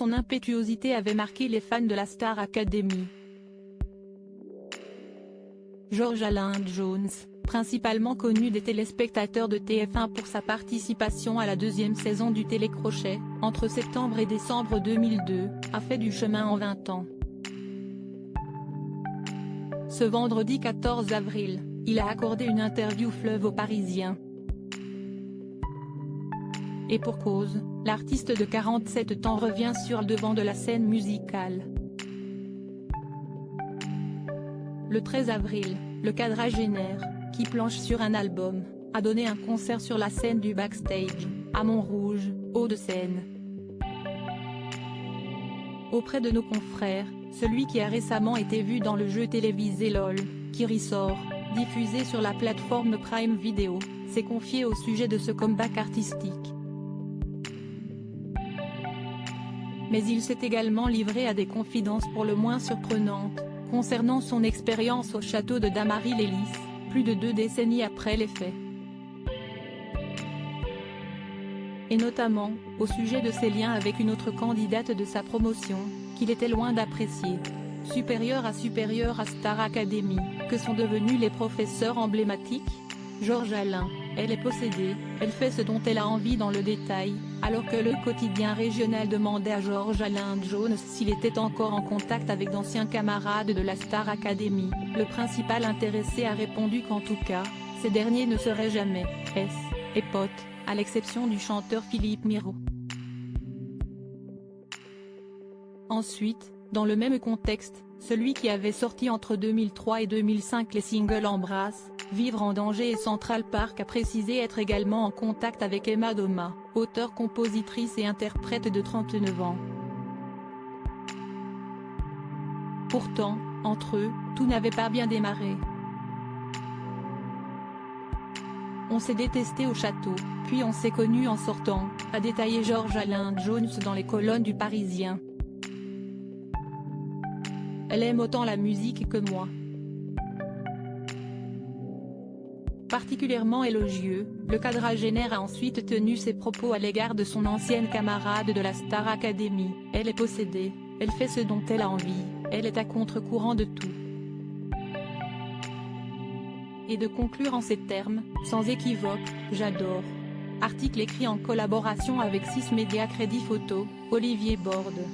son impétuosité avait marqué les fans de la Star Academy. George Alain Jones, principalement connu des téléspectateurs de TF1 pour sa participation à la deuxième saison du Télécrochet, entre septembre et décembre 2002, a fait du chemin en 20 ans. Ce vendredi 14 avril, il a accordé une interview fleuve aux Parisiens. Et pour cause, l'artiste de 47 ans revient sur le devant de la scène musicale. Le 13 avril, le quadragénaire, qui planche sur un album, a donné un concert sur la scène du Backstage, à Montrouge, Hauts-de-Seine. Auprès de nos confrères, celui qui a récemment été vu dans le jeu télévisé LOL, qui ressort, diffusé sur la plateforme Prime Video, s'est confié au sujet de ce comeback artistique. Mais il s'est également livré à des confidences pour le moins surprenantes, concernant son expérience au château de Damary-lès, plus de 2 décennies après les faits. Et notamment, au sujet de ses liens avec une autre candidate de sa promotion, qu'il était loin d'apprécier. Supérieure à Star Academy, que sont devenus les professeurs emblématiques. George Alain, elle est possédée, elle fait ce dont elle a envie dans le détail, alors que le quotidien régional demandait à George Alain Jones s'il était encore en contact avec d'anciens camarades de la Star Academy, le principal intéressé a répondu qu'en tout cas, ces derniers ne seraient jamais et potes, à l'exception du chanteur Philippe Miro. Ensuite, dans le même contexte, celui qui avait sorti entre 2003 et 2005 les singles Embrasse, Vivre en danger et Central Park a précisé être également en contact avec Emma Doma, auteure-compositrice et interprète de 39 ans. Pourtant, entre eux, tout n'avait pas bien démarré. On s'est détesté au château, puis on s'est connus en sortant, a détaillé George Alain Jones dans les colonnes du Parisien. Elle aime autant la musique que moi. Particulièrement élogieux, le quadragénaire a ensuite tenu ses propos à l'égard de son ancienne camarade de la Star Academy. Elle est possédée, elle fait ce dont elle a envie, elle est à contre-courant de tout. Et de conclure en ces termes, sans équivoque, j'adore. Article écrit en collaboration avec 6 médias Crédit Photo, Olivier Borde.